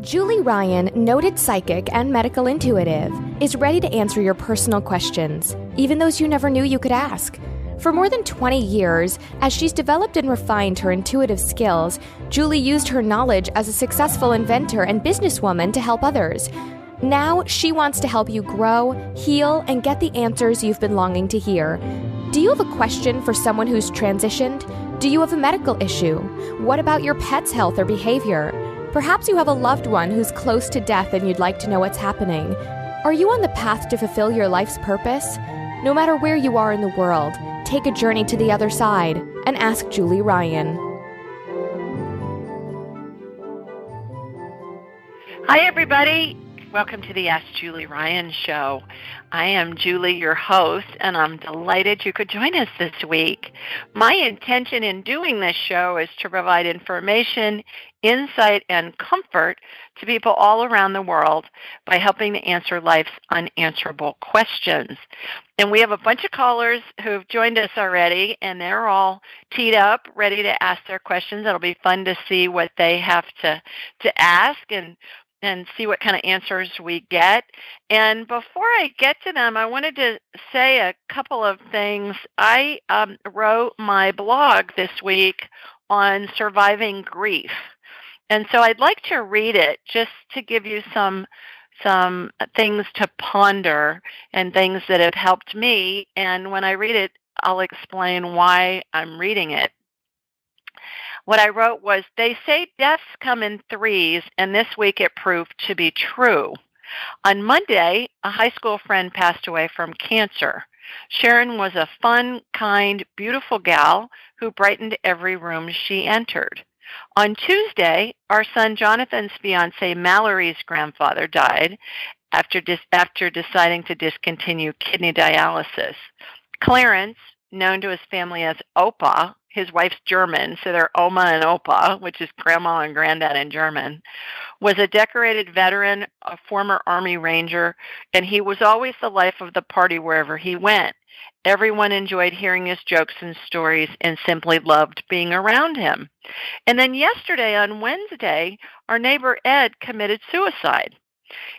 Julie Ryan, noted psychic and medical intuitive, is ready to answer your personal questions, even those you never knew you could ask. For more than 20 years, as she's developed and refined her intuitive skills, Julie used her knowledge as a successful inventor and businesswoman to help others. Now, she wants to help you grow, heal, and get the answers you've been longing to hear. Do you have a question for someone who's transitioned? Do you have a medical issue? What about your pet's health or behavior? Perhaps you have a loved one who's close to death and you'd like to know what's happening. Are you on the path to fulfill your life's purpose? No matter where you are in the world, take a journey to the other side and ask Julie Ryan. Hi, everybody. Welcome to the Ask Julie Ryan Show. I am Julie, your host, and I'm delighted you could join us this week. My intention in doing this show is to provide information, insight, and comfort to people all around the world by helping to answer life's unanswerable questions. And we have a bunch of callers who've joined us already, and they're all teed up, ready to ask their questions. It'll be fun to see what they have to ask and see what kind of answers we get. And before I get to them, I wanted to say a couple of things. I wrote my blog this week on surviving grief. And so I'd like to read it just to give you some things to ponder and things that have helped me. And when I read it, I'll explain why I'm reading it. What I wrote was, they say deaths come in threes, and this week it proved to be true. On Monday, a high school friend passed away from cancer. Sharon was a fun, kind, beautiful gal who brightened every room she entered. On Tuesday, our son Jonathan's fiancée Mallory's grandfather died after deciding to discontinue kidney dialysis. Clarence, known to his family as Opa, his wife's German, so they're Oma and Opa, which is grandma and granddad in German, was a decorated veteran, a former Army Ranger, and he was always the life of the party wherever he went. Everyone enjoyed hearing his jokes and stories and simply loved being around him. And then yesterday, on Wednesday, our neighbor Ed committed suicide.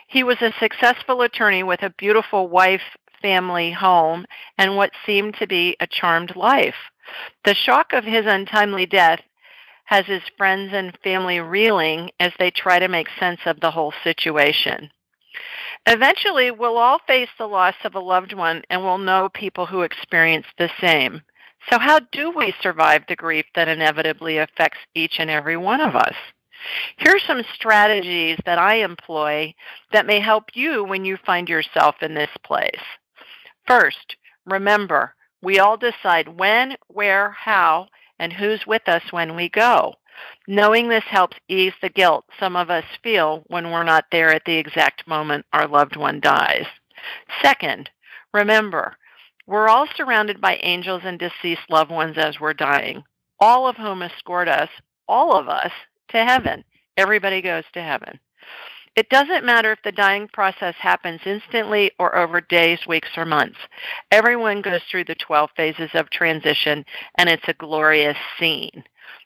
He was a successful attorney with a beautiful wife, family, home, and what seemed to be a charmed life. The shock of his untimely death has his friends and family reeling as they try to make sense of the whole situation. Eventually, we'll all face the loss of a loved one, and we'll know people who experience the same. So how do we survive the grief that inevitably affects each and every one of us? Here's some strategies that I employ that may help you when you find yourself in this place. First, remember, we all decide when, where, how, and who's with us when we go. Knowing this helps ease the guilt some of us feel when we're not there at the exact moment our loved one dies. Second, remember, we're all surrounded by angels and deceased loved ones as we're dying, all of whom escort us, all of us, to heaven. Everybody goes to heaven. It doesn't matter if the dying process happens instantly or over days, weeks, or months. Everyone goes through the 12 phases of transition, and it's a glorious scene.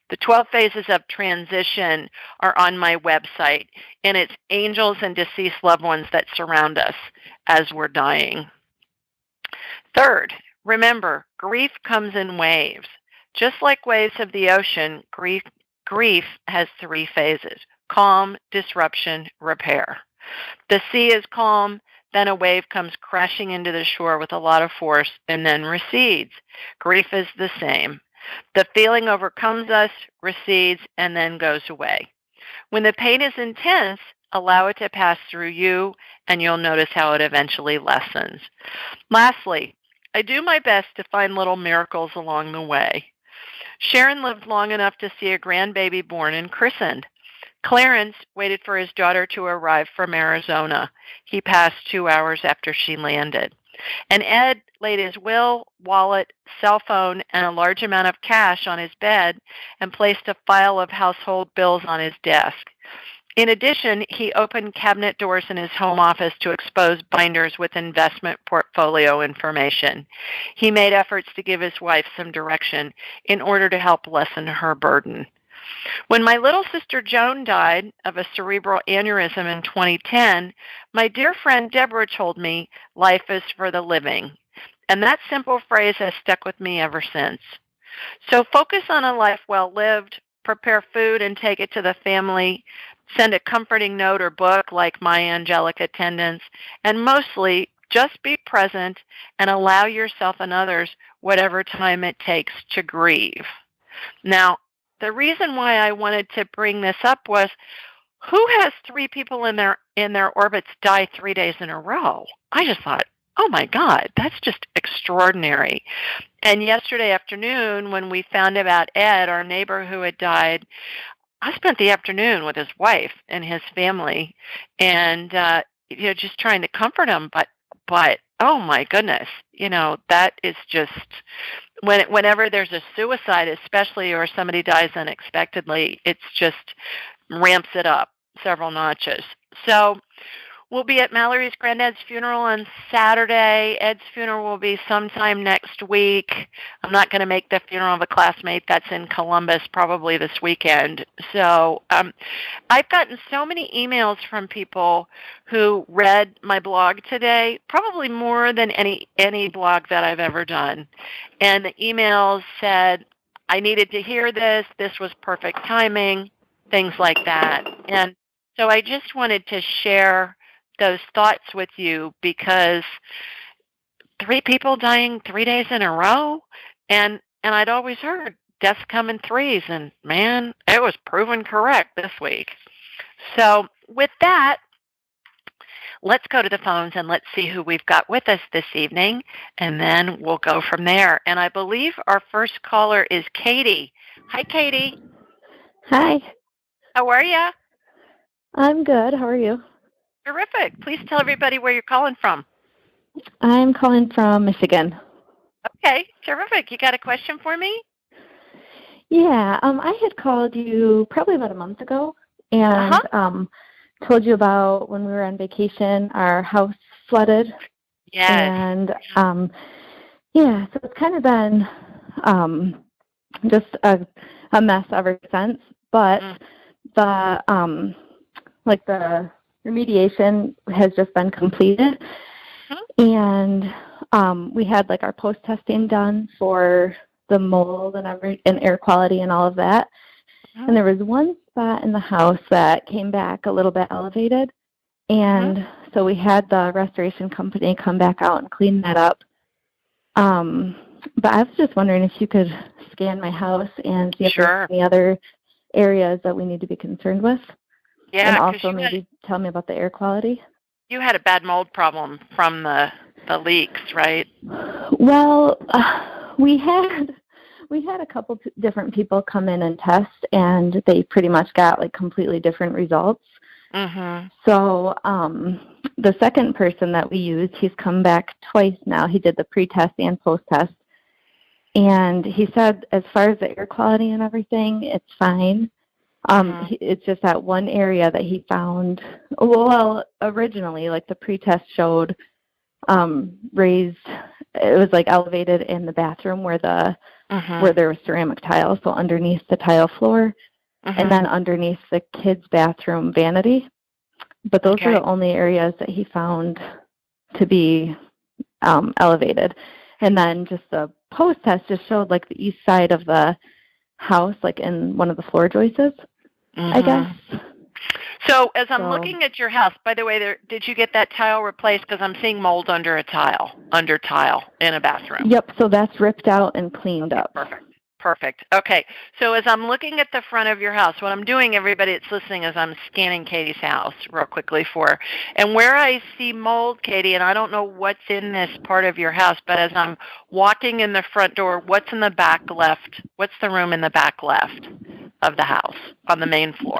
The 12 phases of transition are on my website, and it's angels and deceased loved ones that surround us as we're dying. Third, remember, grief comes in waves. Just like waves of the ocean, grief has three phases: calm, disruption, repair. The sea is calm, then a wave comes crashing into the shore with a lot of force and then recedes. Grief is the same. The feeling overcomes us, recedes, and then goes away. When the pain is intense, allow it to pass through you, and you'll notice how it eventually lessens. Lastly, I do my best to find little miracles along the way. Sharon lived long enough to see a grandbaby born and christened. Clarence waited for his daughter to arrive from Arizona. He passed 2 hours after she landed. And Ed laid his will, wallet, cell phone, and a large amount of cash on his bed and placed a file of household bills on his desk. In addition, he opened cabinet doors in his home office to expose binders with investment portfolio information. He made efforts to give his wife some direction in order to help lessen her burden. When my little sister Joan died of a cerebral aneurysm in 2010, my dear friend Deborah told me, life is for the living. And that simple phrase has stuck with me ever since. So focus on a life well lived, prepare food and take it to the family, send a comforting note or book like My Angelic Attendants, and mostly just be present and allow yourself and others whatever time it takes to grieve. Now, the reason why I wanted to bring this up was, who has three people in their orbits die 3 days in a row? I just thought, oh my God, that's just extraordinary. And yesterday afternoon, when we found about Ed, our neighbor who had died, I spent the afternoon with his wife and his family, and just trying to comfort him. But oh my goodness, that is just whenever there's a suicide, especially, or somebody dies unexpectedly, it's just ramps it up several notches. So we'll be at Mallory's granddad's funeral on Saturday. Ed's funeral will be sometime next week. I'm not going to make the funeral of a classmate that's in Columbus probably this weekend. So I've gotten so many emails from people who read my blog today, probably more than any blog that I've ever done. And the emails said, I needed to hear this. This was perfect timing, things like that. And so I just wanted to share those thoughts with you, because 3 people dying 3 days in a row, and I'd always heard deaths come in threes, and man, it was proven correct this week. So with that, let's go to the phones and let's see who we've got with us this evening, and then we'll go from there. And I believe our first caller is Katie. Hi, Katie. Hi. How are you? I'm good. How are you? Terrific. Please tell everybody where you're calling from. I'm calling from Michigan. Okay, terrific. You got a question for me? Yeah, I had called you probably about a month ago and told you about when we were on vacation, our house flooded. Yes. And so it's kind of been just a mess ever since. But the remediation has just been completed, and we had our post testing done for the mold and air quality and all of that. And there was one spot in the house that came back a little bit elevated, and so we had the restoration company come back out and clean that up. But I was just wondering if you could scan my house and see if there's any other areas that we need to be concerned with. Yeah, and also maybe tell me about the air quality. You had a bad mold problem from the leaks, right? Well, we had a couple different people come in and test, and they pretty much got completely different results. So the second person that we used, he's come back twice now. He did the pre-test and post-test, and he said as far as the air quality and everything, it's fine. It's just that one area that he found, well, originally, the pretest showed raised, it was elevated in the bathroom where where there was ceramic tile, so underneath the tile floor, and then underneath the kids' bathroom vanity. But those were the only areas that he found to be elevated. And then just the post-test just showed the east side of the house, in one of the floor joists, I guess. So as I'm looking at your house, by the way, did you get that tile replaced? Because I'm seeing mold under tile in a bathroom. Yep, so that's ripped out and cleaned up. Perfect. Okay, so as I'm looking at the front of your house, what I'm doing, everybody that's listening, is I'm scanning Katie's house real quickly and where I see mold, Katie, and I don't know what's in this part of your house, but as I'm walking in the front door, what's in the back left? What's the room in the back left of the house on the main floor?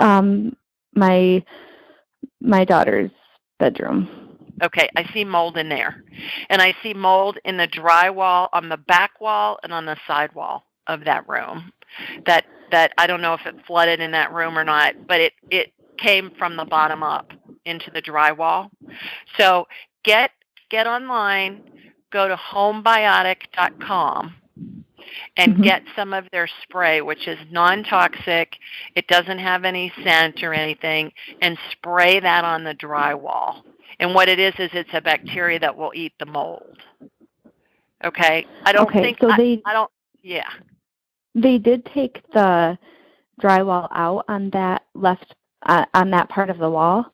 My daughter's bedroom. Okay, I see mold in there. And I see mold in the drywall, on the back wall, and on the side wall of that room. That I don't know if it flooded in that room or not, but it came from the bottom up into the drywall. So get online, go to homebiotic.com, and get some of their spray, which is non-toxic. It doesn't have any scent or anything, and spray that on the drywall. And what it is it's a bacteria that will eat the mold. Okay? I don't think so They did take the drywall out on that on that part of the wall.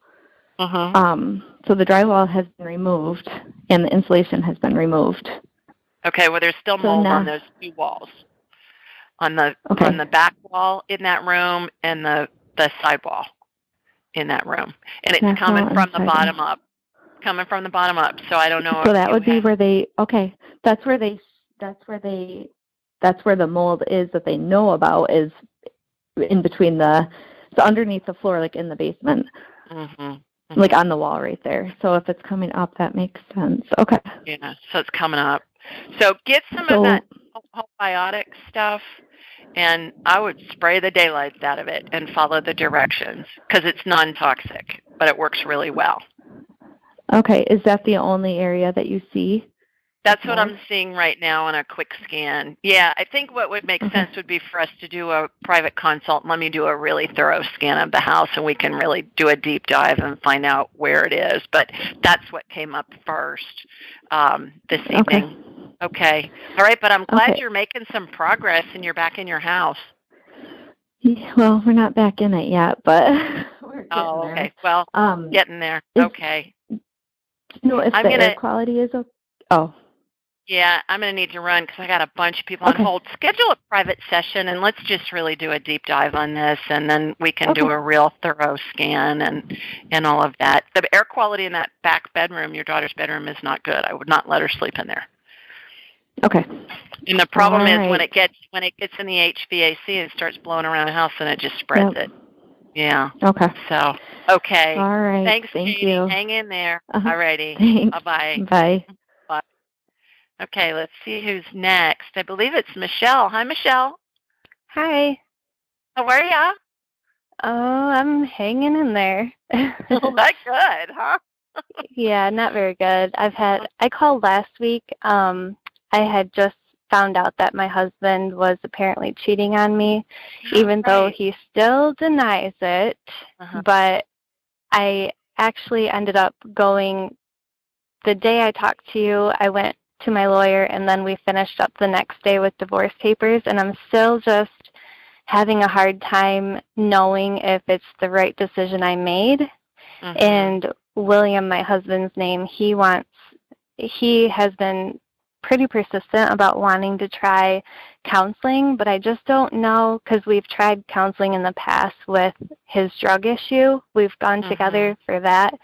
So the drywall has been removed and the insulation has been removed. Okay, well, there's still mold on those two walls, on the back wall in that room and the side wall in that room, and it's coming from the bottom up. So I don't know. So that would be where that's where the mold is that they know about, is in between so underneath the floor, like in the basement, like on the wall right there. So if it's coming up, that makes sense. Okay. Yeah, so it's coming up. So get some of that probiotic stuff, and I would spray the daylights out of it and follow the directions because it's non-toxic, but it works really well. Okay. Is that the only area that you see? That's what I'm seeing right now on a quick scan. Yeah, I think what would make sense would be for us to do a private consult. Let me do a really thorough scan of the house, and we can really do a deep dive and find out where it is. But that's what came up first this evening. Okay. All right, but I'm glad you're making some progress and you're back in your house. Yeah, well, we're not back in it yet, but we're getting there. Okay. Well, getting there. Okay. No, if the air quality is okay. Oh. Yeah, I'm going to need to run because I got a bunch of people on hold. Schedule a private session, and let's just really do a deep dive on this, and then we can do a real thorough scan and all of that. The air quality in that back bedroom, your daughter's bedroom, is not good. I would not let her sleep in there. Okay. And the problem is when it gets in the HVAC, it starts blowing around the house, and it just spreads it. Yeah. Okay. So, okay. All right. Thanks, Thank Katie. you. Hang in there. All righty. Thanks. Bye-bye. Bye. Bye. Okay, let's see who's next. I believe it's Michelle. Hi, Michelle. Hi. How are ya? Oh, I'm hanging in there. Well, that's good, huh? Yeah, not very good. I called last week. I had just found out that my husband was apparently cheating on me, even though he still denies it. But I actually ended up going, the day I talked to you, I went to my lawyer, and then we finished up the next day with divorce papers, and I'm still just having a hard time knowing if it's the right decision I made. And William, my husband's name, he has been pretty persistent about wanting to try counseling, but I just don't know, because we've tried counseling in the past with his drug issue. We've gone together for that,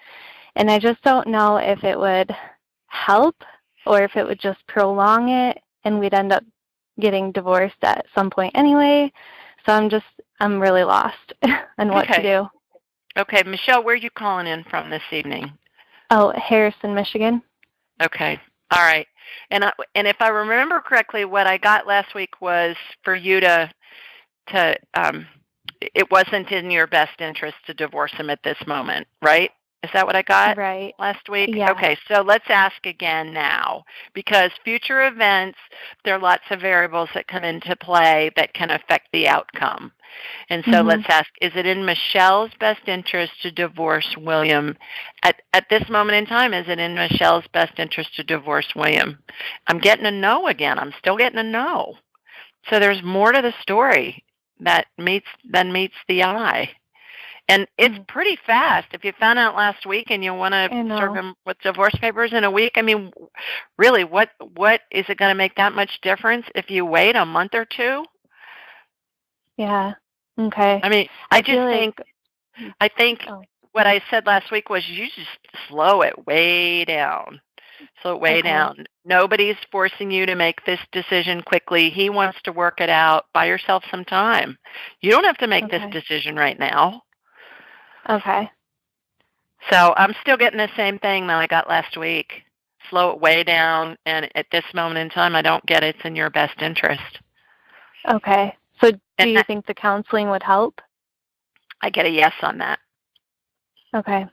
and I just don't know if it would help or if it would just prolong it and we'd end up getting divorced at some point anyway. So I'm really lost on what to do. Okay, Michelle, where are you calling in from this evening? Oh, Harrison, Michigan. Okay. All right. And if I remember correctly, what I got last week was for you to it wasn't in your best interest to divorce him at this moment, right? Is that what I got last week? Yeah. Okay, so let's ask again now, because future events, there are lots of variables that come into play that can affect the outcome. And so let's ask, is it in Michelle's best interest to divorce William? At this moment in time, is it in Michelle's best interest to divorce William? I'm getting a no again. I'm still getting a no. So there's more to the story than meets the eye. And it's pretty fast. If you found out last week and you want to serve him with divorce papers in a week, I mean, really, what is it going to make that much difference if you wait a month or two? Yeah. Okay. I mean, I think what I said last week was you just slow it way down. Slow it way down. Nobody's forcing you to make this decision quickly. He wants to work it out. Buy yourself some time. You don't have to make this decision right now. Okay. So I'm still getting the same thing that I got last week. Slow it way down, and at this moment in time, I don't get it's in your best interest. Okay. So do you think the counseling would help? I get a yes on that. Okay.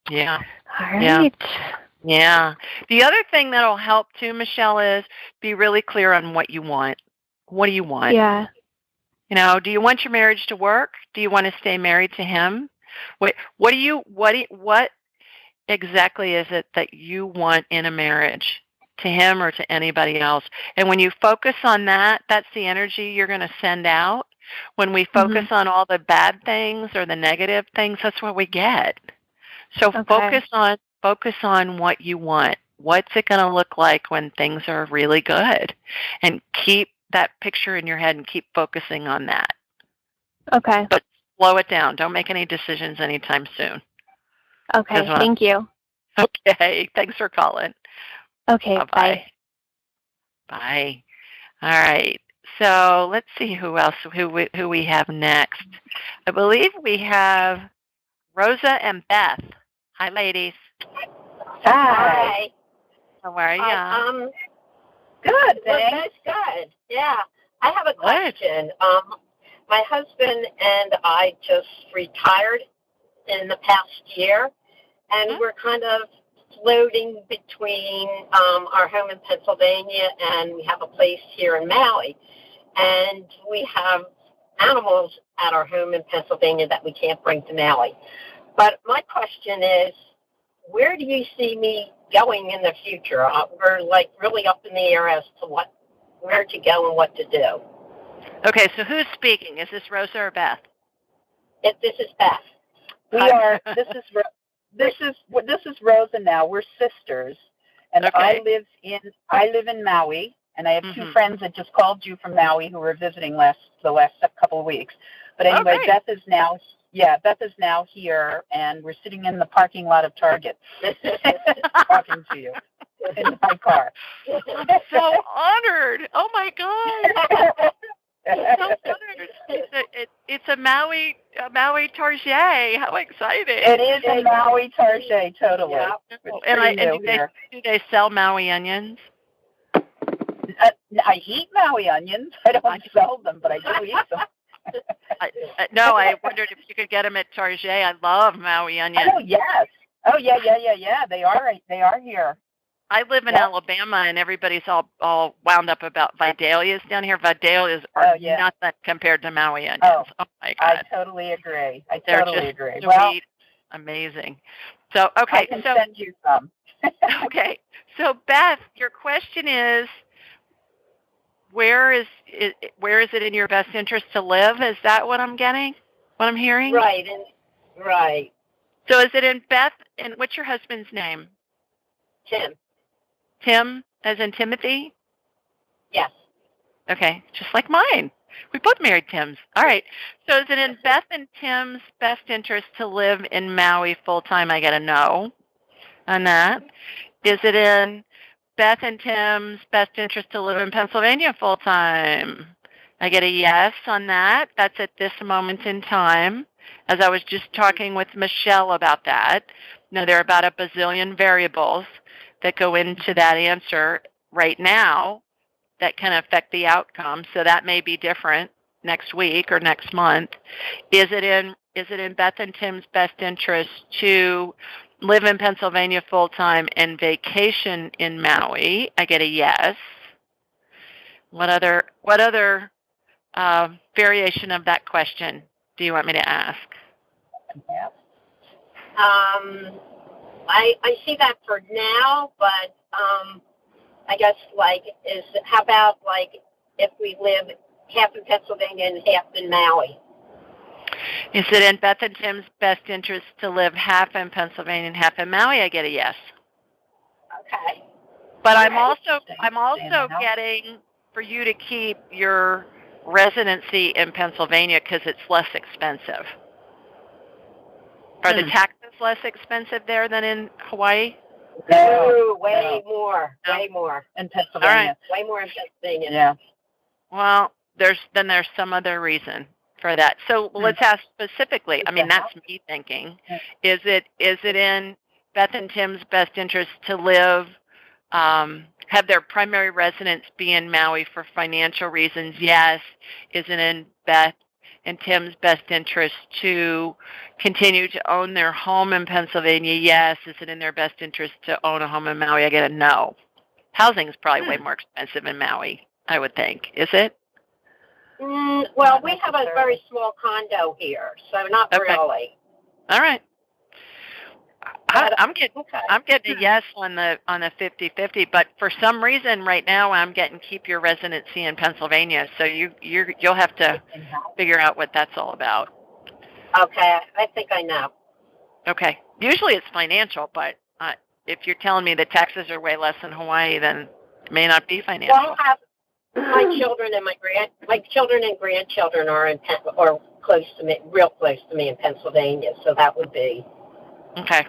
Yeah. All right. Yeah. The other thing that'll help too, Michelle, is be really clear on what you want. What do you want? Yeah. Do you want your marriage to work? Do you want to stay married to him? What exactly is it that you want in a marriage, to him or to anybody else? And when you focus on that, that's the energy you're going to send out. When we focus on all the bad things or the negative things, that's what we get. So focus on what you want. What's it going to look like when things are really good? And keep that picture in your head and keep focusing on that. Okay. But slow it down. Don't make any decisions anytime soon. Okay. Thank you. Okay. Thanks for calling. Okay. Bye-bye. Bye. All right. So let's see who we have next. I believe we have Rosa and Beth. Hi, ladies. Hi. How are you? Good. Thanks. Good. Yeah. I have a question. My husband and I just retired in the past year, and we're kind of floating between our home in Pennsylvania, and we have a place here in Maui. And we have animals at our home in Pennsylvania that we can't bring to Maui. But my question is, where do you see me going in the future? We're like really up in the air as to where to go and what to do. Okay, so who's speaking? Is this Rosa or Beth? This is Beth. We are. This is Rosa. Now we're sisters, and okay. I live in Maui, and I have two friends that just called you from Maui who were visiting the last couple of weeks. But anyway, Beth is now here, and we're sitting in the parking lot of Target talking to you in my car. I'm so honored. Oh my God. So it's a Maui Target. How exciting! It is a Maui Target, totally. Yeah. And do they sell Maui onions? I eat Maui onions. I don't sell them, but I do eat them. I wondered if you could get them at Target. I love Maui onions. Oh yes. Oh yeah. They are here. I live in Alabama, and everybody's all wound up about Vidalias down here. Vidalias are nothing compared to Maui onions. Oh my God! I totally agree. They're just sweet, amazing. So I can send you some. Okay, so Beth, your question is, where is it in your best interest to live? Is that what I'm getting? What I'm hearing? Right. Right. So is it in Beth? And what's your husband's name? Tim. Tim, as in Timothy? Yes. Okay, just like mine. We both married Tims. All right. So is it in Beth and Tim's best interest to live in Maui full-time? I get a no on that. Is it in Beth and Tim's best interest to live in Pennsylvania full-time? I get a yes on that. That's at this moment in time. As I was just talking with Michelle about that. Now, there are about a bazillion variables that go into that answer right now that can affect the outcome. So that may be different next week or next month. Is it in Beth and Tim's best interest to live in Pennsylvania full-time and vacation in Maui? I get a yes. What other variation of that question do you want me to ask? I see that for now, but I guess how about if we live half in Pennsylvania and half in Maui? Is it in Beth and Tim's best interest to live half in Pennsylvania and half in Maui? I get a yes. Okay. But I'm also getting for you to keep your residency in Pennsylvania because it's less expensive. Are the taxes less expensive there than in Hawaii? No, way more. Way more in Pennsylvania. Way more in Pennsylvania. Yeah. Well, there's some other reason for that. So let's ask specifically. I mean, that's me thinking. Is it in Beth and Tim's best interest to live, have their primary residence be in Maui for financial reasons? Yes. Is it in Beth and Tim's best interest to continue to own their home in Pennsylvania? Yes. Is it in their best interest to own a home in Maui? I get a no. Housing is probably way more expensive in Maui, I would think. Is it? Well, we have a very small condo here, so not really. All right. I'm getting a yes on the 50-50, but for some reason right now I'm getting keep your residency in Pennsylvania. So you'll have to figure out what that's all about. Okay, I think I know. Okay. Usually it's financial, but if you're telling me the taxes are way less in Hawaii, then it may not be financial. Well, I have my children and my children and grandchildren are close to me, real close to me in Pennsylvania, so that would be okay.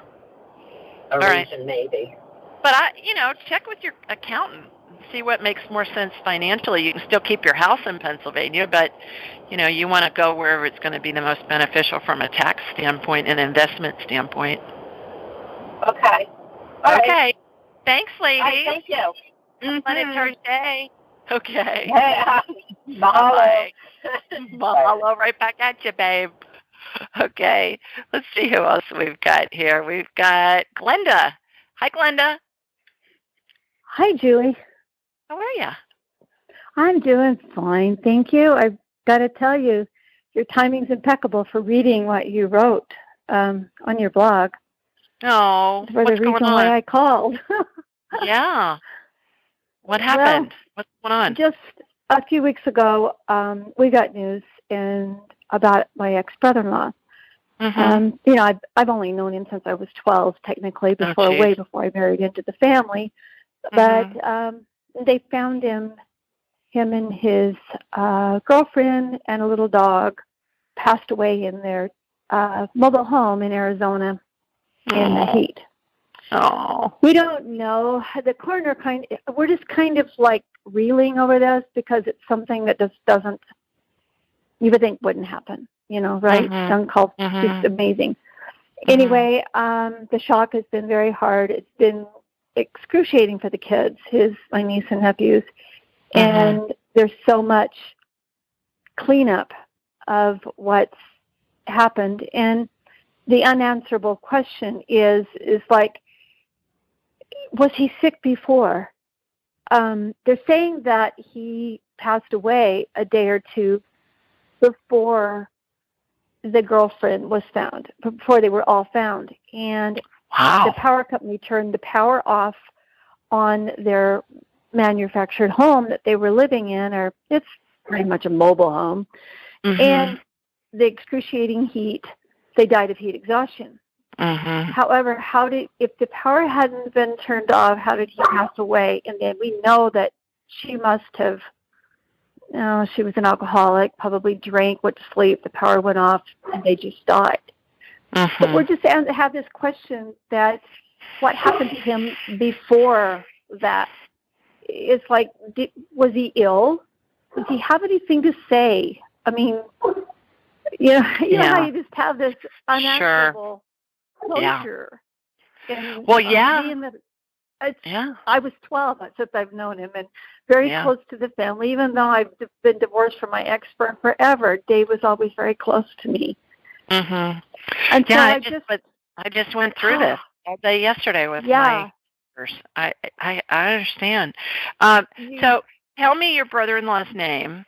A reason, maybe. But check with your accountant and see what makes more sense financially. You can still keep your house in Pennsylvania, but you want to go wherever it's going to be the most beneficial from a tax standpoint and investment standpoint. Okay. All right. Thanks, ladies. Right, thank you. Planetary day. Okay. Yeah. Bye. Mahalo right back at you, babe. Okay. Let's see who else we've got here. We've got Glenda. Hi, Glenda. Hi, Julie. How are you? I'm doing fine, thank you. I've got to tell you, your timing's impeccable for reading what you wrote on your blog. Oh, for the reason why I called. Yeah. What happened? Well, what's going on? Just a few weeks ago, we got news about my ex-brother-in-law. Mm-hmm. I've only known him since I was 12, technically, way before I married into the family. But they found him and his girlfriend and a little dog passed away in their mobile home in Arizona in the heat. Oh. We don't know. The coroner we're just kind of like reeling over this because it's something that just doesn't, you would think wouldn't happen, right? Some calls just amazing. Anyway, the shock has been very hard. It's been excruciating for the kids, my niece and nephews. And there's so much cleanup of what's happened. And the unanswerable question is like, was he sick before? They're saying that he passed away a day or two before the girlfriend was found, before they were all found. And the power company turned the power off on their manufactured home that they were living in, or it's pretty much a mobile home. And the excruciating heat, they died of heat exhaustion. However, if the power hadn't been turned off, how did he pass away? And then we know that she must have, she was an alcoholic, probably drank, went to sleep, the power went off, and they just died. But we're just have this question that what happened to him before that? It's like, was he ill? Did he have anything to say? I mean, you know how you just have this unanswerable closure. And, I was 12 since I've known him, and very close to the family. Even though I've been divorced from my ex for forever, Dave was always very close to me. And so I just went through this all day yesterday with my neighbors. I understand. So tell me your brother-in-law's name.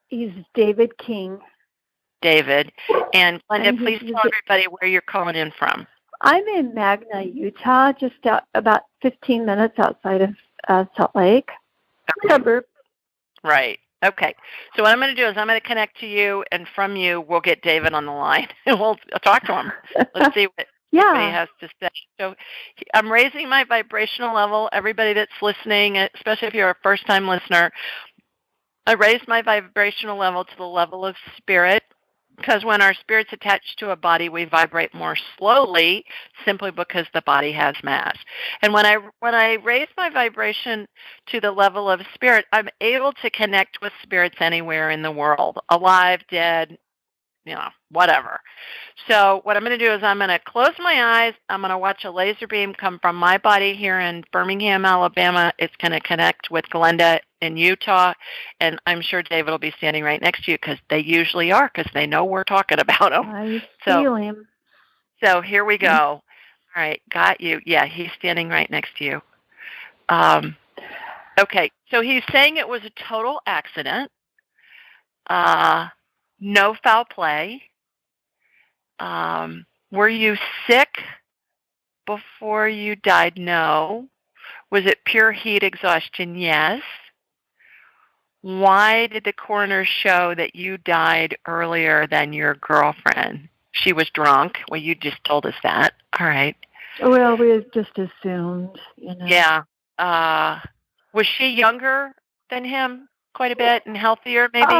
He's David King. David. And Glenda, please tell everybody where you're calling in from. I'm in Magna, Utah, just about 15 minutes outside of Salt Lake. Suburb. Right. Okay. So what I'm going to do is I'm going to connect to you, and from you, we'll get David on the line, and we'll talk to him. Let's see what he has to say. So I'm raising my vibrational level. Everybody that's listening, especially if you're a first-time listener, I raised my vibrational level to the level of spirit, because when our spirit's attached to a body, we vibrate more slowly, simply because the body has mass. And when I raise my vibration to the level of spirit, I'm able to connect with spirits anywhere in the world, alive, dead, whatever. So what I'm going to do is I'm going to close my eyes. I'm going to watch a laser beam come from my body here in Birmingham, Alabama. It's going to connect with Glenda in Utah, and I'm sure David will be standing right next to you, because they usually are, because they know we're talking about him. I feel him. So here we go. All right, got you. Yeah, he's standing right next to you. Okay, so he's saying it was a total accident. No foul play. Were you sick before you died? No. Was it pure heat exhaustion? Yes. Why did the coroner show that you died earlier than your girlfriend? She was drunk. Well, you just told us that. All right. Well, we just assumed, Yeah. Was she younger than him quite a bit and healthier, maybe?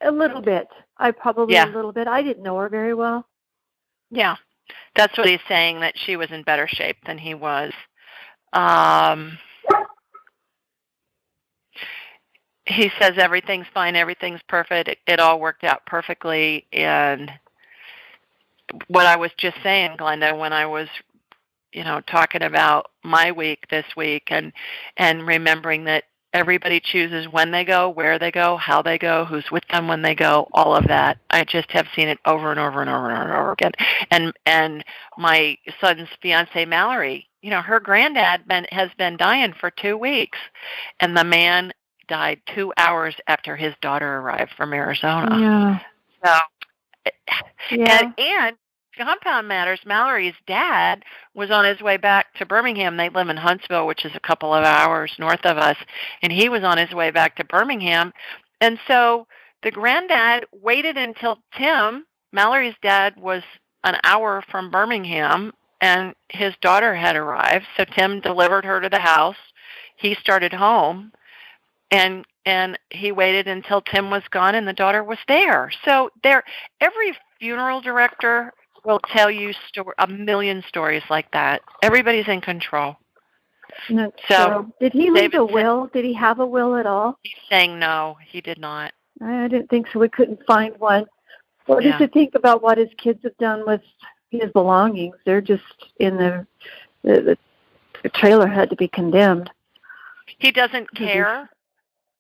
A little bit. A little bit. I didn't know her very well. Yeah. That's what he's saying, that she was in better shape than he was. He says everything's fine, everything's perfect. It all worked out perfectly. And what I was just saying, Glenda, when I was, talking about my week this week and remembering that everybody chooses when they go, where they go, how they go, who's with them when they go, all of that. I just have seen it over and over and over and over again. And my son's fiance, Mallory, her granddad has been dying for 2 weeks, and the man died 2 hours after his daughter arrived from Arizona. Yeah. So, and Compound Matters, Mallory's dad was on his way back to Birmingham. They live in Huntsville, which is a couple of hours north of us, and he was on his way back to Birmingham. And so the granddad waited until Tim, Mallory's dad, was an hour from Birmingham, and his daughter had arrived. So Tim delivered her to the house. He started home, and he waited until Tim was gone and the daughter was there. So every funeral director will tell you a million stories like that. Everybody's in control. So did he leave a will? Did he have a will at all? He's saying no, he did not. I didn't think so. We couldn't find one. What does he think about what his kids have done with his belongings? They're just in the trailer had to be condemned. He doesn't care.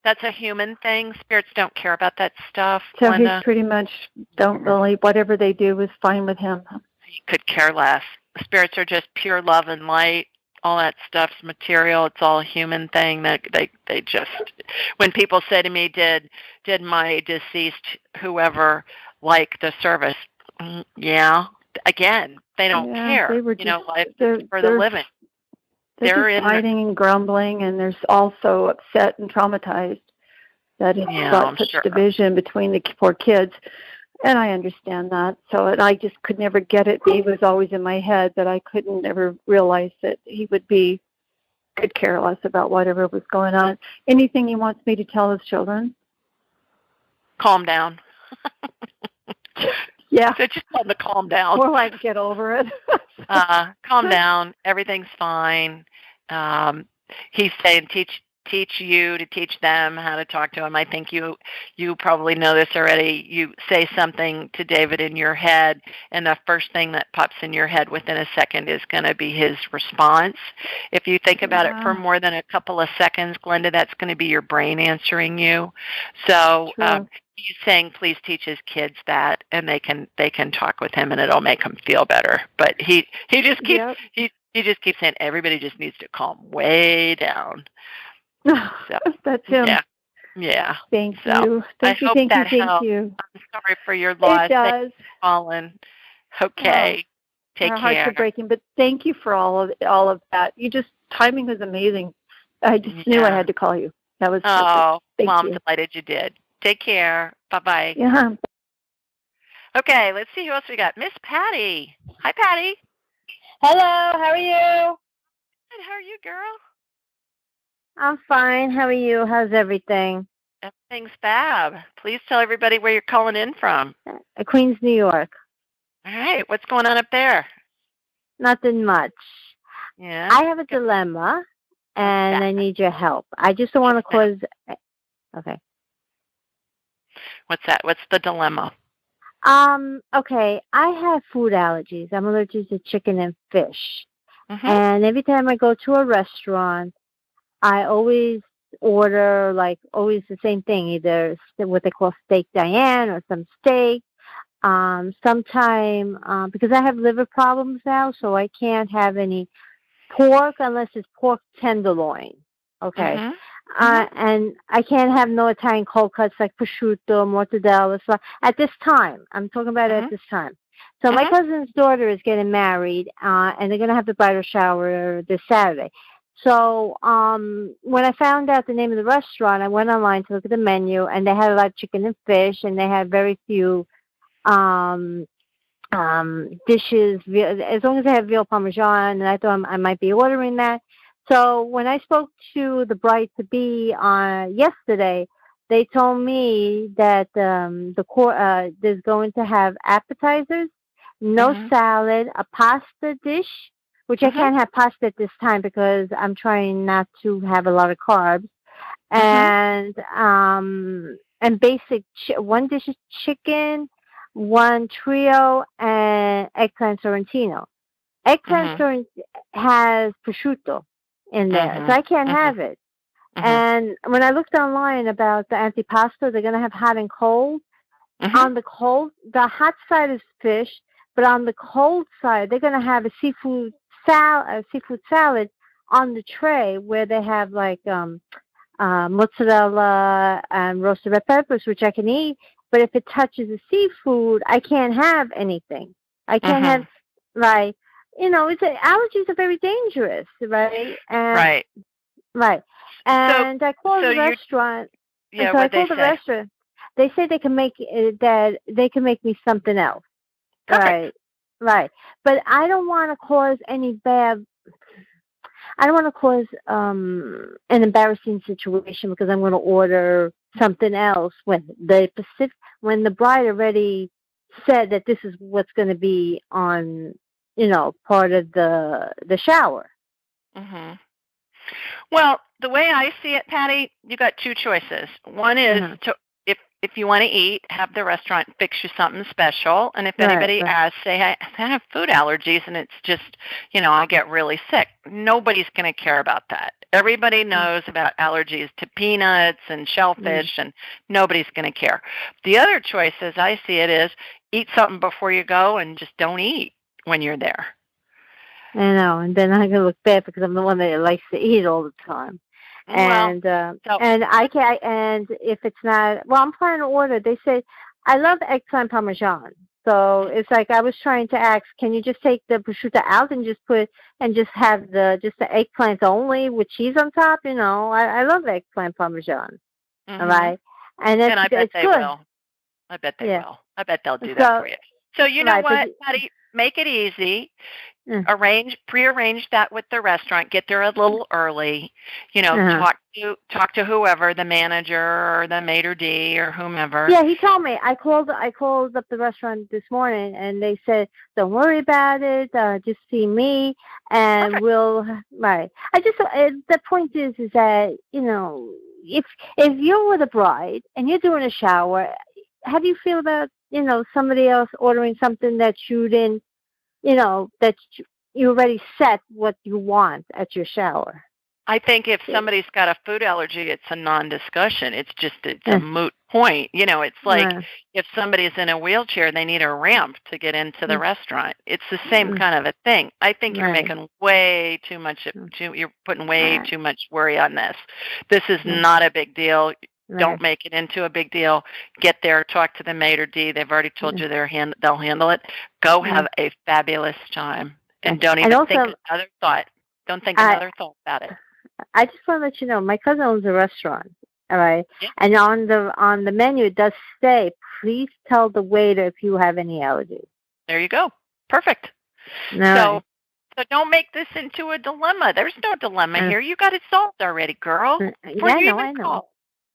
That's a human thing. Spirits don't care about that stuff. So he pretty much don't really, whatever they do is fine with him. He could care less. Spirits are just pure love and light. All that stuff's material. It's all a human thing. That they just, when people say to me, did my deceased whoever like the service? Yeah. Again, they don't care. They were just, life for the living. They're fighting and grumbling, and they're also upset and traumatized that it's got such division between the poor kids. And I understand that. So I just could never get it. Dave was always in my head, but I couldn't ever realize that he could care less about whatever was going on. Anything he wants me to tell his children? Calm down. Yeah. So just tell them to calm down. More like get over it. Calm down. Everything's fine. He's saying teach you to teach them how to talk to him. I think you probably know this already. You say something to David in your head, and the first thing that pops in your head within a second is going to be his response. If you think about it for more than a couple of seconds, Glenda, that's going to be your brain answering you. So he's saying, please teach his kids that, and they can talk with him, and it'll make him feel better. But he just keeps he just keeps saying everybody just needs to calm way down. So, that's him. Yeah. Thank you. Thank you. I'm sorry for your loss. It does. Thank you, Colin. Okay. Take care. Our hearts are breaking, but thank you for all of that. Timing was amazing. I just knew I had to call you. That was perfect. Thank you. I'm delighted you did. Take care. Bye-bye. Yeah. Okay, let's see who else we got. Miss Patty. Hi, Patty. Hello, how are you? Good. How are you, girl? I'm fine. How are you? How's everything? Everything's fab. Please tell everybody where you're calling in from. Queens, New York. All right. What's going on up there? Nothing much. Yeah. I have a dilemma, and I need your help. I just don't want to cause... Okay. What's that? What's the dilemma? Okay. I have food allergies. I'm allergic to chicken and fish. Mm-hmm. And every time I go to a restaurant, I always order, always the same thing, either what they call steak Diane or some steak. Sometime, because I have liver problems now, so I can't have any pork unless it's pork tenderloin. Okay. And I can't have no Italian cold cuts like prosciutto, mortadella. So at this time, I'm talking about at this time. So my cousin's daughter is getting married, and they're going to have the bridal shower this Saturday. So when I found out the name of the restaurant, I went online to look at the menu, and they had a lot of chicken and fish, and they had very few dishes, as long as they have veal parmesan, and I thought I might be ordering that. So when I spoke to the bride-to-be yesterday, they told me that there's going to have appetizers, no salad, a pasta dish, which I can't have pasta at this time because I'm trying not to have a lot of carbs, and basic one dish is chicken, one trio, and eggplant sorrentino. Eggplant sorrentino has prosciutto in there, so I can't have it. And when I looked online about the antipasto, they're going to have hot and cold. On the hot side is fish, but on the cold side, they're going to have a seafood salad on the tray where they have like mozzarella and roasted red peppers, which I can eat. But if it touches the seafood, I can't have anything. I can't have, right? Allergies are very dangerous, right? And, right. And I called the restaurant. Yeah, so I called the restaurant. They say they can make me something else. Perfect. Right. But I don't want to cause an embarrassing situation because I'm going to order something else when the bride already said that this is what's going to be on, part of the shower. Well, the way I see it, Patty, you got two choices. One is to, if you want to eat, have the restaurant fix you something special. And if anybody asks, say, I have food allergies and it's just, I get really sick. Nobody's going to care about that. Everybody knows about allergies to peanuts and shellfish, and nobody's going to care. The other choice, as I see it, is eat something before you go and just don't eat when you're there. I know, and then I'm going to look bad because I'm the one that likes to eat all the time. And I can't. And if it's not, I'm planning to order. They say I love eggplant parmesan, so it's like I was trying to ask, can you just take the prosciutto out and just have the eggplants only with cheese on top? I love eggplant parmesan. All right, and I bet they will. I bet they will. I bet they'll do that for you. So you know what, Patty? Make it easy. Prearrange that with the restaurant. Get there a little early. Talk to whoever, the manager or the maitre d' or whomever. Yeah, he told me. I called up the restaurant this morning, and they said, "Don't worry about it. Just see me, and we'll." Right. The point is that if you're with a bride and you're doing a shower, how do you feel about somebody else ordering something that you didn't? That you already set what you want at your shower. I think if somebody's got a food allergy, it's a non-discussion. It's a moot point. It's like if somebody's in a wheelchair, they need a ramp to get into the restaurant. It's the same kind of a thing. I think you're making way too much. You're putting way too much worry on this. This is not a big deal. Don't make it into a big deal. Get there, talk to the maitre d'. They've already told you they'll handle it. Go have a fabulous time, and don't even think another thought. Don't think another thought about it. I just want to let you know, my cousin owns a restaurant. All right, and on the menu it does say, please tell the waiter if you have any allergies. There you go. Perfect. So don't make this into a dilemma. There's no dilemma here. You got it solved already, girl. I know.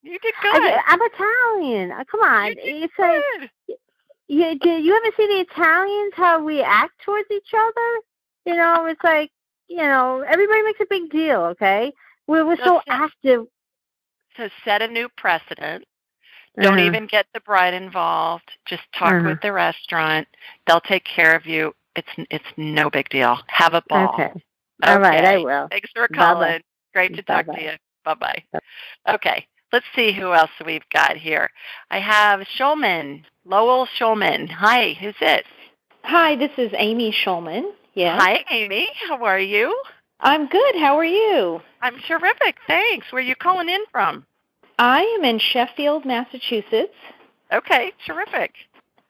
You did good. I'm Italian. Come on. It's like, you ever see the Italians, how we act towards each other? It's like, everybody makes a big deal, okay? We're so active. So set a new precedent. Don't even get the bride involved. Just talk with the restaurant. They'll take care of you. It's no big deal. Have a ball. Okay. All right, I will. Thanks for calling. Bye-bye. Great to talk to you. Bye-bye. Okay. Let's see who else we've got here. I have Shulman, Lowell Shulman. Hi, who's it? Hi, this is Amy Shulman. Yes. Hi, Amy. How are you? I'm good. How are you? I'm terrific, thanks. Where are you calling in from? I am in Sheffield, Massachusetts. Okay, terrific.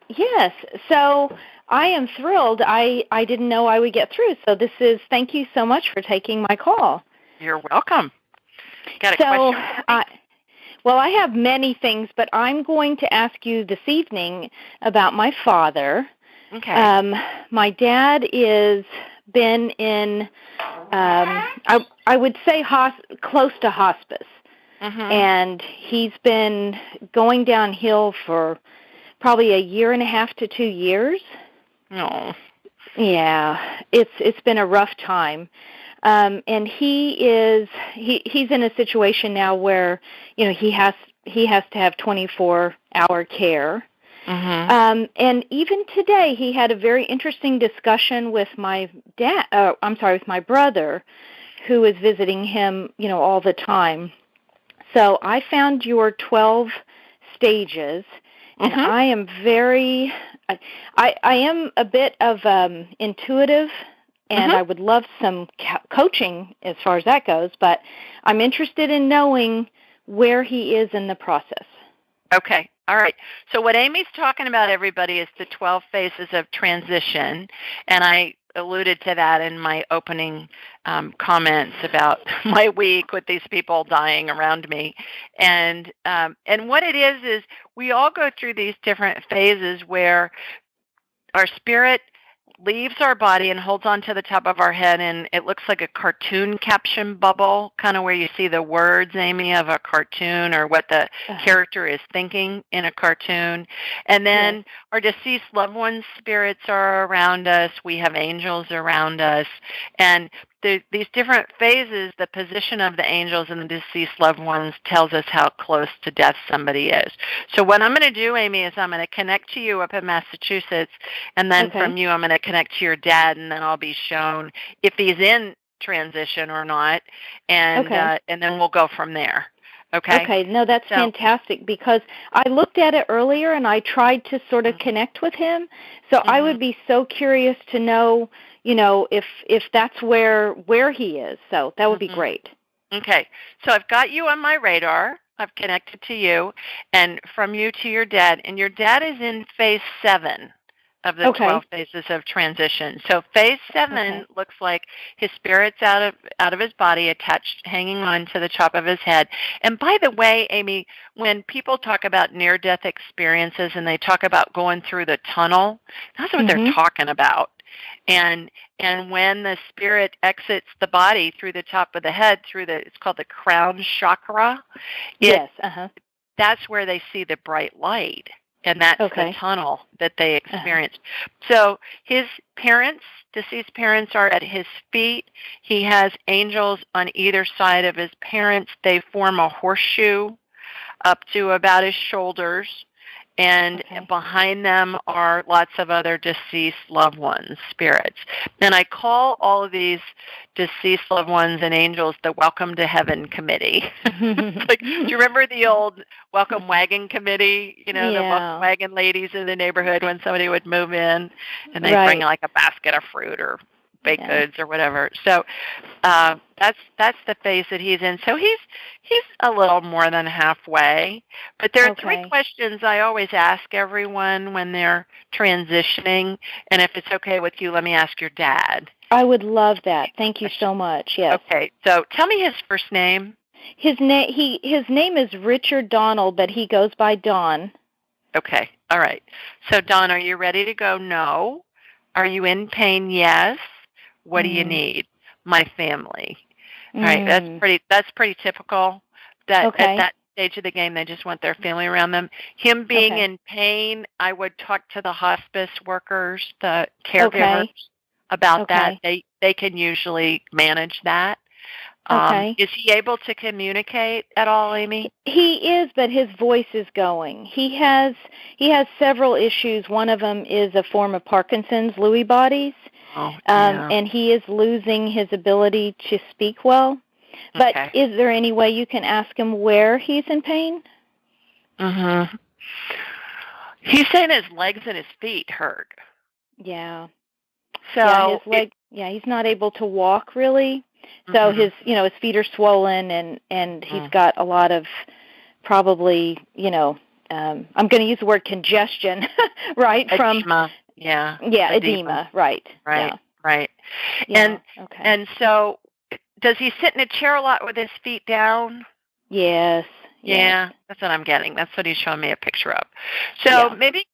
Yes, so I am thrilled. I didn't know I would get through, so thank you so much for taking my call. You're welcome. Got a question? Well, I have many things, but I'm going to ask you this evening about my father. Okay. My dad is been in, I would say close to hospice, and he's been going downhill for probably a year and a half to 2 years. Oh. Yeah, it's been a rough time. And he's in a situation now where, he has to have 24-hour care. And even today, he had a very interesting discussion with my with my brother, who is visiting him, all the time. So I found your 12 stages, and I am I am a bit of intuitive. And I would love some coaching as far as that goes, but I'm interested in knowing where he is in the process. Okay. All right. So what Amy's talking about, everybody, is the 12 phases of transition, and I alluded to that in my opening comments about my week with these people dying around me. And what it is we all go through these different phases where our spirit leaves our body and holds on to the top of our head, and it looks like a cartoon caption bubble, kind of where you see the words, Amy, of a cartoon or what the character is thinking in a cartoon. And then our deceased loved ones' spirits are around us. We have angels around us. And these different phases, the position of the angels and the deceased loved ones tells us how close to death somebody is. So what I'm going to do, Amy, is I'm going to connect to you up in Massachusetts, and then from you I'm going to connect to your dad, and then I'll be shown if he's in transition or not, and then we'll go from there. Okay? Okay. No, that's fantastic, because I looked at it earlier and I tried to sort of connect with him. So I would be so curious to know, if that's where he is. So that would be great. Okay. So I've got you on my radar. I've connected to you, and from you to your dad. And your dad is in phase 7 of the 12 phases of transition. So phase 7 looks like his spirit's out of his body, attached, hanging on to the top of his head. And by the way, Amy, when people talk about near-death experiences and they talk about going through the tunnel, that's what they're talking about. And when the spirit exits the body through the top of the head, it's called the crown chakra. That's where they see the bright light. And that's the tunnel that they experience. So his deceased parents are at his feet. He has angels on either side of his parents. They form a horseshoe up to about his shoulders. And behind them are lots of other deceased loved ones, spirits. And I call all of these deceased loved ones and angels the Welcome to Heaven Committee. Do you remember the old Welcome Wagon Committee? The Welcome Wagon ladies in the neighborhood when somebody would move in, and they'd bring like a basket of fruit or baked goods or whatever. So that's the phase that he's in. So he's a little more than halfway. But there are 3 questions I always ask everyone when they're transitioning. And if it's okay with you, let me ask your dad. I would love that. Thank you so much. Yes. Okay. So tell me his first name. His name is Richard Donald, but he goes by Don. Okay. All right. So Don, are you ready to go? No. Are you in pain? Yes. What do you need? My family. All right, that's pretty typical. At that stage of the game, they just want their family around them. Him being in pain, I would talk to the hospice workers, the caregivers about that. They can usually manage that. Is he able to communicate at all, Amy? He is, but his voice is going. He has several issues. One of them is a form of Parkinson's, Lewy bodies. And he is losing his ability to speak well. But is there any way you can ask him where he's in pain? He's saying his legs and his feet hurt. Yeah. So his leg. He's not able to walk really. So his feet are swollen, and he's got a lot of probably, I'm going to use the word congestion, right? Edema. Edema, right. Right. Yeah. And so does he sit in a chair a lot with his feet down? Yes. Yeah, that's what I'm getting. That's what he's showing me a picture of. So maybe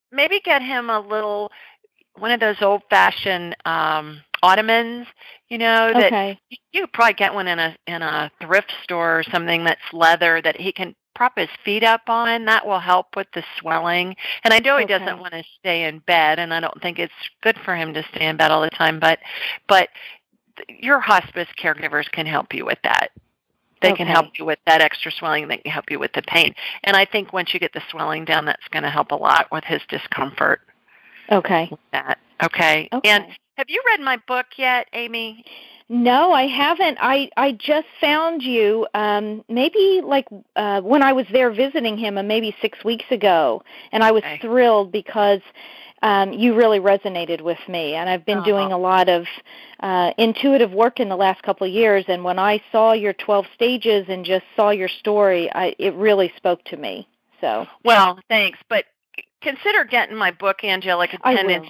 get him one of those old-fashioned ottomans, that you could probably get one in a thrift store or something that's leather that he can prop his feet up on. That will help with the swelling. And I know he doesn't want to stay in bed, and I don't think it's good for him to stay in bed all the time, but your hospice caregivers can help you with that. They can help you with that extra swelling. They can help you with the pain. And I think once you get the swelling down, that's going to help a lot with his discomfort. Okay. With that. Okay. And have you read my book yet, Amy? No, I haven't. I just found you maybe when I was there visiting him maybe 6 weeks ago, and I was thrilled because you really resonated with me, and I've been doing a lot of intuitive work in the last couple of years, and when I saw your 12 stages and just saw your story, it really spoke to me. So well, thanks, but consider getting my book, Angelica 10.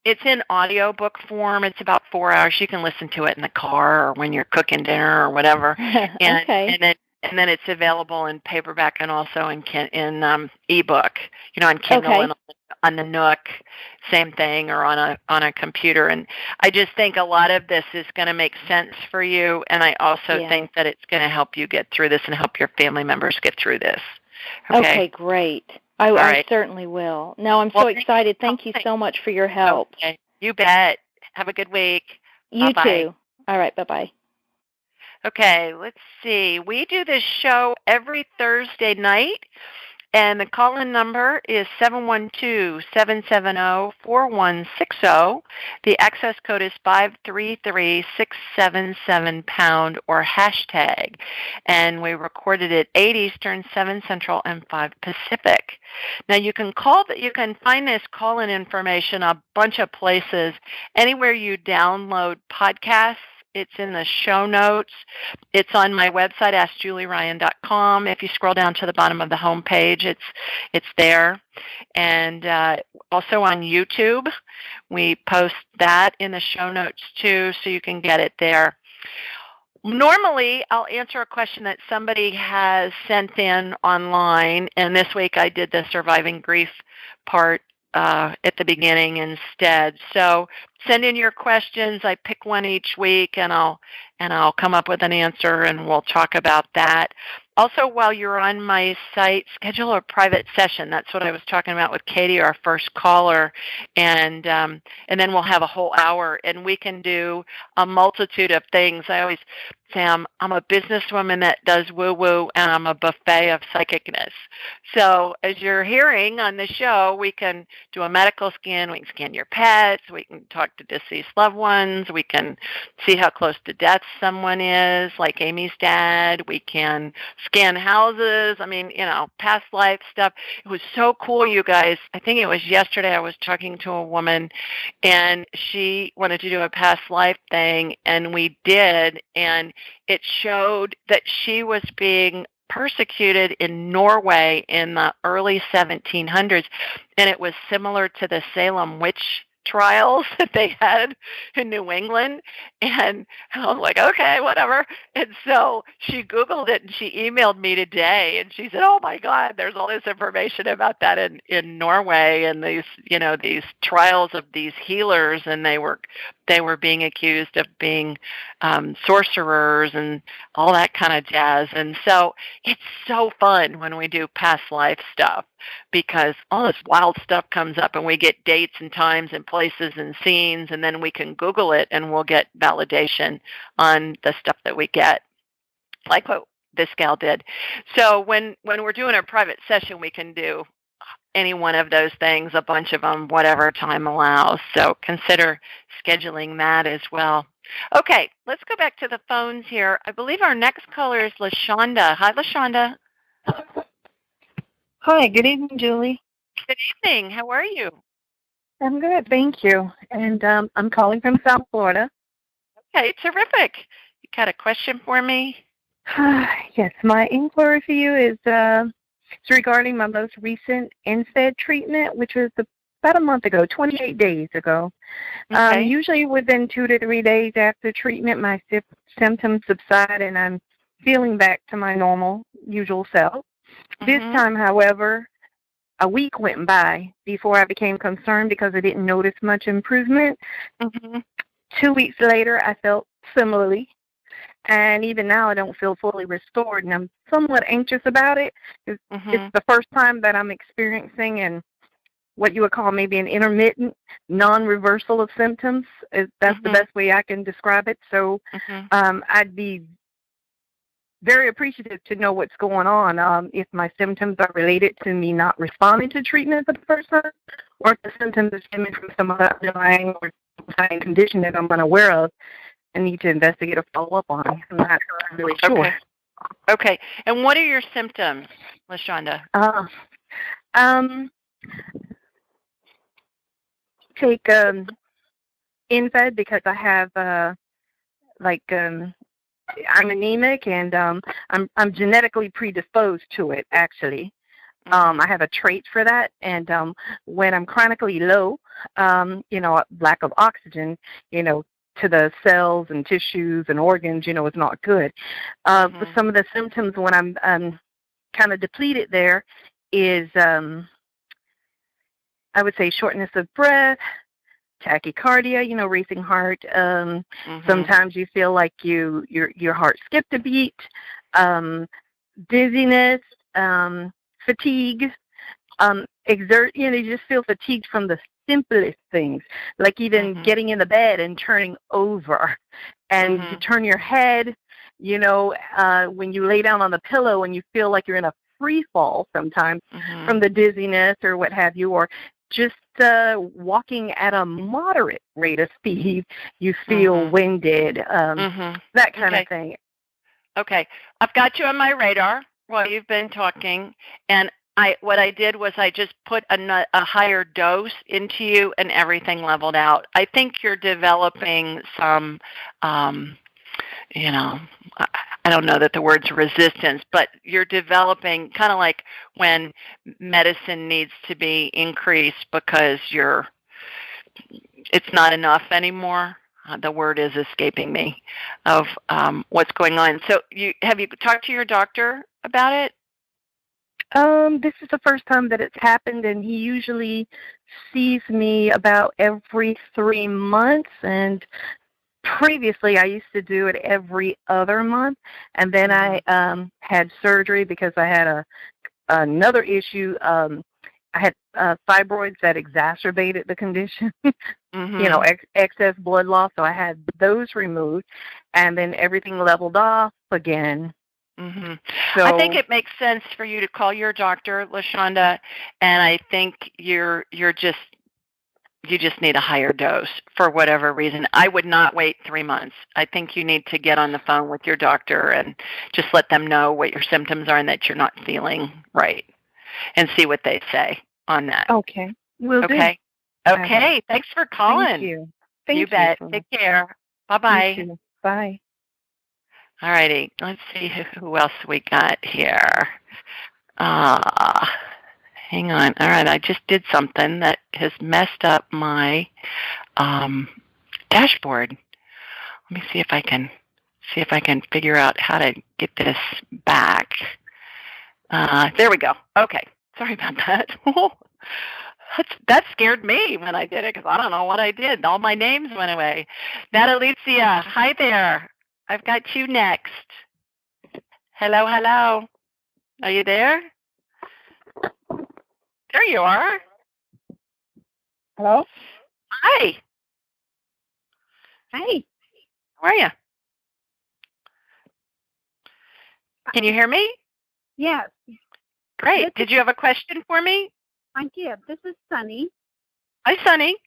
It's in audio book form. It's about 4 hours. You can listen to it in the car or when you're cooking dinner or whatever. And then it's available in paperback and also in ebook. On Kindle and on the Nook, same thing, or on a computer. And I just think a lot of this is going to make sense for you. And I also think that it's going to help you get through this and help your family members get through this. Okay, great. I certainly will. No, I'm so excited. Thank you so much for your help. Okay. You bet. Have a good week. You Bye-bye. too. All right, bye-bye. Okay, let's see. We do this show every Thursday night, and the call-in number is 712-770-4160. The access code is 533-677# or hashtag. And we recorded at 8 Eastern, 7 Central, and 5 Pacific. Now, you can find this call-in information a bunch of places. Anywhere you download podcasts, it's in the show notes. It's on my website, AskJulieRyan.com. If you scroll down to the bottom of the home page, it's there. And also on YouTube, we post that in the show notes too, so you can get it there. Normally, I'll answer a question that somebody has sent in online, and this week I did the surviving grief part at the beginning instead. So send in your questions. I pick one each week, and I'll come up with an answer, and we'll talk about that. Also, while you're on my site, schedule a private session. That's what I was talking about with Katie, our first caller, and then we'll have a whole hour, and we can do a multitude of things. I always say I'm a businesswoman that does woo-woo, and I'm a buffet of psychicness. So as you're hearing on the show, we can do a medical scan. We can scan your pets. We can talk to deceased loved ones. We can see how close to death someone is, like Amy's dad. We can scan houses. I mean, past life stuff. It was so cool, you guys. I think it was yesterday I was talking to a woman, and she wanted to do a past life thing, and we did, and it showed that she was being persecuted in Norway in the early 1700s, and it was similar to the Salem witch trials that they had in New England. And I was like, okay, whatever. And so she Googled it and she emailed me today, and she said, oh my God, there's all this information about that in Norway, and these trials of these healers, and they were being accused of being sorcerers and all that kind of jazz. And so it's so fun when we do past life stuff, because all this wild stuff comes up, and we get dates and times and places and scenes, and then we can Google it, and we'll get validation on the stuff that we get, like what this gal did. So when we're doing a private session, we can do any one of those things, a bunch of them, whatever time allows. So consider scheduling that as well. Okay, let's go back to the phones here. I believe our next caller is LaShonda. Hi, LaShonda. Hi, good evening, Julie. Good evening. How are you? I'm good, thank you. And I'm calling from South Florida. Okay, terrific. Got a question for me? Yes, my inquiry for you is it's regarding my most recent NSAID treatment, which was about a month ago, 28 days ago. Okay. Usually within 2 to 3 days after treatment, my symptoms subside and I'm feeling back to my normal, usual self. This time, however, a week went by before I became concerned because I didn't notice much improvement. 2 weeks later, I felt similarly. And even now, I don't feel fully restored, and I'm somewhat anxious about it. It's the first time that I'm experiencing what you would call maybe an intermittent non-reversal of symptoms. That's the best way I can describe it. So I'd be very appreciative to know what's going on, if my symptoms are related to me not responding to treatment for the first time, or if the symptoms are stemming from some other underlying or condition that I'm unaware of. I need to investigate or follow up on. I'm not really sure. Okay. And what are your symptoms, LaShonda? Take NSAID because I have I'm anemic and I'm genetically predisposed to it. Actually, I have a trait for that. And when I'm chronically low, lack of oxygen, to the cells and tissues and organs, is not good. But some of the symptoms when I'm kind of depleted there is, I would say, shortness of breath, tachycardia, racing heart. Sometimes you feel like your heart skipped a beat, dizziness, fatigue, you just feel fatigued from the simplest things, like even getting in the bed and turning over, and you turn your head, when you lay down on the pillow and you feel like you're in a free fall sometimes from the dizziness or what have you, or just walking at a moderate rate of speed, you feel winded, that kind of thing. Okay. I've got you on my radar while you've been talking, and what I did was I just put a higher dose into you and everything leveled out. I think you're developing some, I don't know that the word's resistance, but you're developing kind of like when medicine needs to be increased because it's not enough anymore. The word is escaping me of what's going on. So have you talked to your doctor about it? This is the first time that it's happened, and he usually sees me about every 3 months, and previously I used to do it every other month, and then I had surgery because I had another issue. I had fibroids that exacerbated the condition, excess blood loss, so I had those removed, and then everything leveled off again. So, I think it makes sense for you to call your doctor, LaShonda, and I think you just need a higher dose for whatever reason. I would not wait 3 months. I think you need to get on the phone with your doctor and just let them know what your symptoms are and that you're not feeling right, and see what they say on that. Okay. Will do. Okay. Thanks for calling. Thank you. You bet. Take care. Bye-bye. You too. Bye. All righty. Let's see who else we got here. Hang on. All right. I just did something that has messed up my dashboard. Let me see if I can figure out how to get this back. There we go. Okay. Sorry about that. That scared me when I did it because I don't know what I did. All my names went away. Natalicia, hi there. I've got you next. Hello. Are you there? There you are. Hello? Hi. Hi. How are you? Can you hear me? Yes. Great. Did you have a question for me? I did. This is Sunny. Hi, Sunny.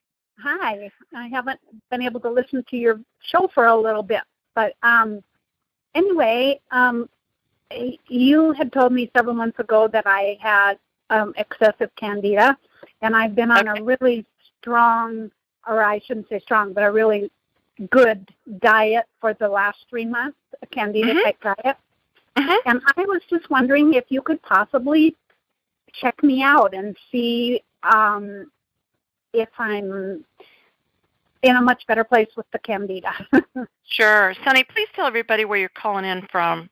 Hi. I haven't been able to listen to your show for a little bit. But anyway, you had told me several months ago that I had excessive candida, and I've been on a really strong, or I shouldn't say strong, but a really good diet for the last 3 months, a Candida type diet. And I was just wondering if you could possibly check me out and see if I'm in a much better place with the Candida. Sure. Sonny, please tell everybody where you're calling in from.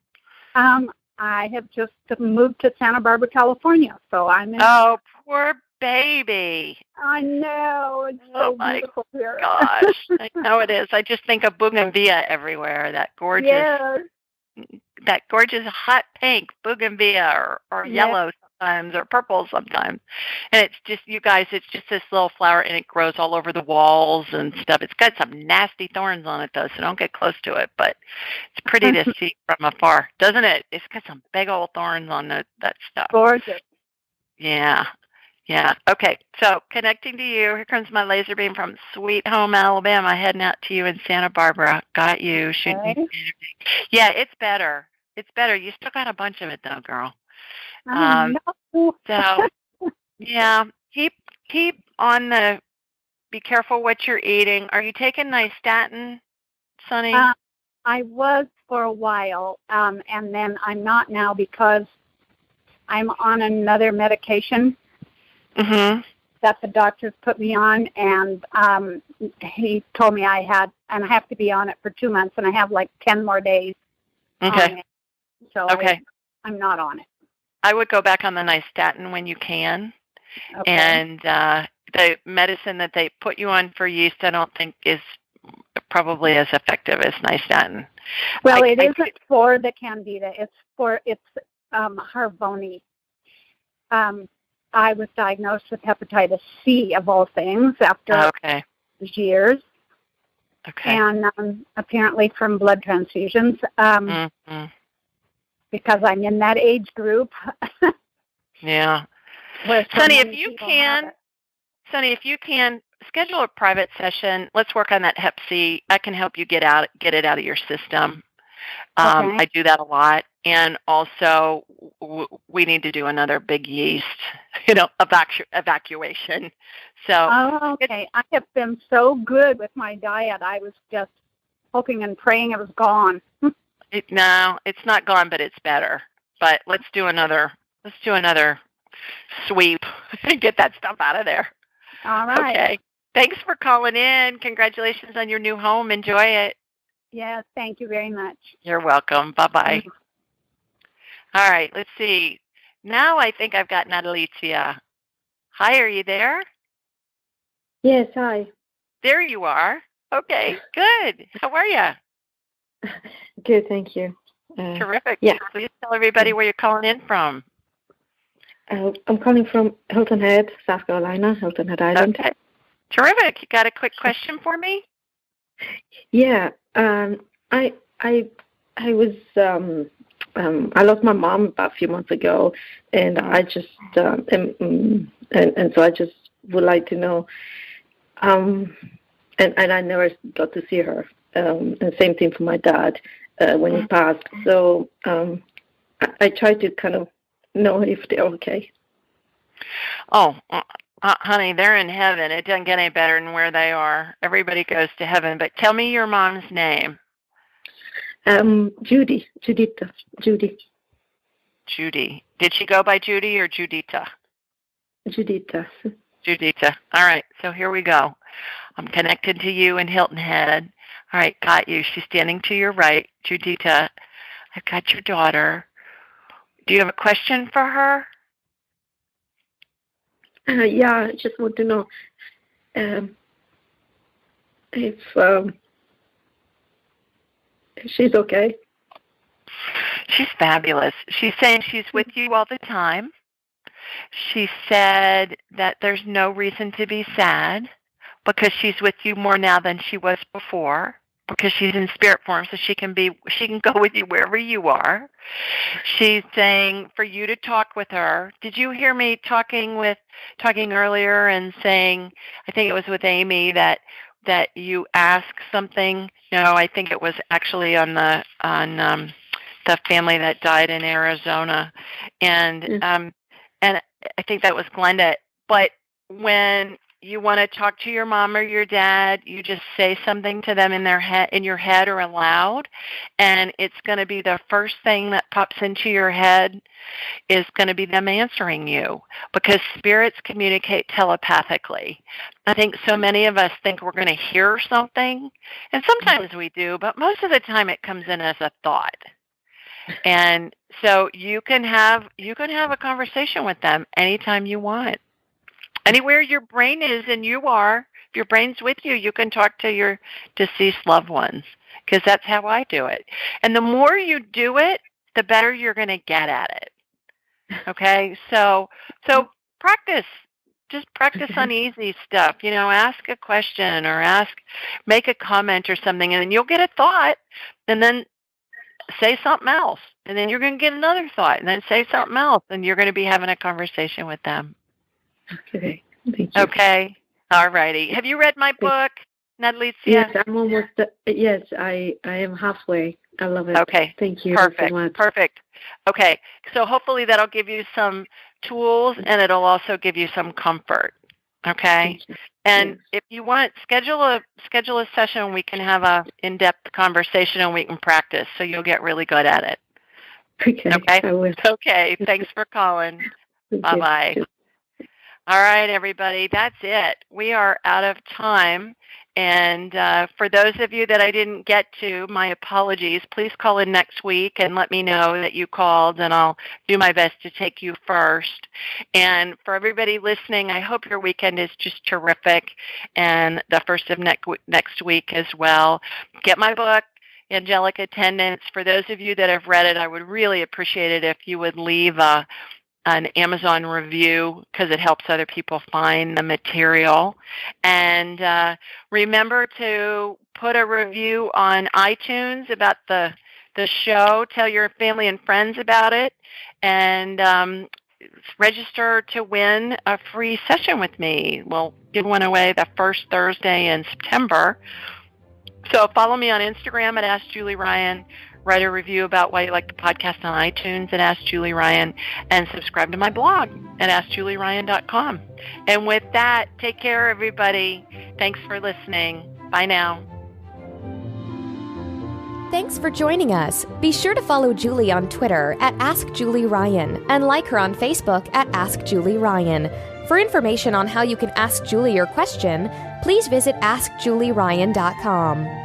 I have just moved to Santa Barbara, California, so I'm in... Oh, poor baby. I know. It's so beautiful here. Gosh, I know it is. I just think of bougainvillea everywhere, that gorgeous, hot pink bougainvillea or yellow sometimes or purple sometimes. And it's just, you guys, it's just this little flower and it grows all over the walls and stuff. It's got some nasty thorns on it though, so don't get close to it. But it's pretty to see from afar, doesn't it? It's got some big old thorns on that stuff. Gorgeous. Yeah. Yeah. Okay. So connecting to you. Here comes my laser beam from Sweet Home, Alabama, heading out to you in Santa Barbara. Got you. Shooting. Yeah, it's better. It's better. You still got a bunch of it though, girl. So yeah, keep on the. Be careful what you're eating. Are you taking nystatin, Sonny? I was for a while, and then I'm not now because I'm on another medication. That the doctors put me on, and he told me I have to be on it for 2 months, and I have like 10 more days. Okay. So I'm not on it. I would go back on the nystatin when you can. Okay. And the medicine that they put you on for yeast, I don't think is probably as effective as nystatin. Well, it isn't for the Candida. It's Harvoni. I was diagnosed with hepatitis C, of all things, after years. Okay. And apparently from blood transfusions, because I'm in that age group. Yeah. Sonny, if you can, schedule a private session. Let's work on that Hep C. I can help you get it out of your system. I do that a lot. And also, we need to do another big yeast, evacuation. So, I have been so good with my diet. I was just hoping and praying it was gone. No, it's not gone, but it's better. But let's do another sweep and get that stuff out of there. All right. Okay. Thanks for calling in. Congratulations on your new home. Enjoy it. Yes, thank you very much. You're welcome. Bye-bye. All right, let's see. Now I think I've got Natalicia. Hi, are you there? Yes, hi. There you are. Okay, good. How are you? Good, thank you. Terrific. Yeah. Please tell everybody where you're calling in from. I'm calling from Hilton Head, South Carolina, Hilton Head Island. Okay. Terrific. You got a quick question for me? Yeah. I was I lost my mom about a few months ago, and I just and so I just would like to know. And I never got to see her. And same thing for my dad when he passed. So I tried to kind of know if they're okay. Oh, honey, they're in heaven. It doesn't get any better than where they are. Everybody goes to heaven. But tell me your mom's name. Judy. Judy. Did she go by Judy or Judita? Judita. Judita. All right, so here we go. I'm connected to you in Hilton Head. All right, got you. She's standing to your right. Judita, I've got your daughter. Do you have a question for her? Yeah, I just want to know if she's okay. She's fabulous. She's saying she's with you all the time. She said that there's no reason to be sad because she's with you more now than she was before, because she's in spirit form, so she can go with you wherever you are. She's saying for you to talk with her. Did you hear me talking earlier and saying, I think it was with Amy, that you asked something? No, I think it was actually on the family that died in Arizona, and I think that was Glenda. But when you want to talk to your mom or your dad, you just say something to them in your head or aloud, and it's going to be the first thing that pops into your head is going to be them answering you, because spirits communicate telepathically. I think so many of us think we're going to hear something, and sometimes we do, but most of the time it comes in as a thought. And so you can have a conversation with them anytime you want. Anywhere your brain is and you are, if your brain's with you, you can talk to your deceased loved ones, because that's how I do it. And the more you do it, the better you're going to get at it. Okay? So practice. Just practice on easy stuff. Ask a question or make a comment or something, and then you'll get a thought, and then say something else. And then you're going to get another thought, and then say something else, and you're going to be having a conversation with them. Okay. Thank you. Okay. All righty. Have you read my book, Nadalicia? Yes, I'm almost. Yes, I am halfway. I love it. Okay. Thank you Perfect. so much. Perfect. Okay. So hopefully that'll give you some tools, and it'll also give you some comfort. Okay. And if you want, schedule a session. We can have a in-depth conversation, and we can practice, so you'll get really good at it. Okay. I will. Okay. Thanks for calling. Bye-bye. All right, everybody. That's it. We are out of time. And for those of you that I didn't get to, my apologies. Please call in next week and let me know that you called, and I'll do my best to take you first. And for everybody listening, I hope your weekend is just terrific, and the first of next week as well. Get my book, Angelic Attendants. For those of you that have read it, I would really appreciate it if you would leave an Amazon review, because it helps other people find the material. And remember to put a review on iTunes about the show. Tell your family and friends about it, and register to win a free session with me. We'll give one away the first Thursday in September. So follow me on Instagram at Ask Julie Ryan. Write a review about why you like the podcast on iTunes at Ask Julie Ryan, and subscribe to my blog at AskJulieRyan.com. And with that, take care, everybody. Thanks for listening. Bye now. Thanks for joining us. Be sure to follow Julie on Twitter at Ask Julie Ryan and like her on Facebook at Ask Julie Ryan. For information on how you can ask Julie your question, please visit AskJulieRyan.com.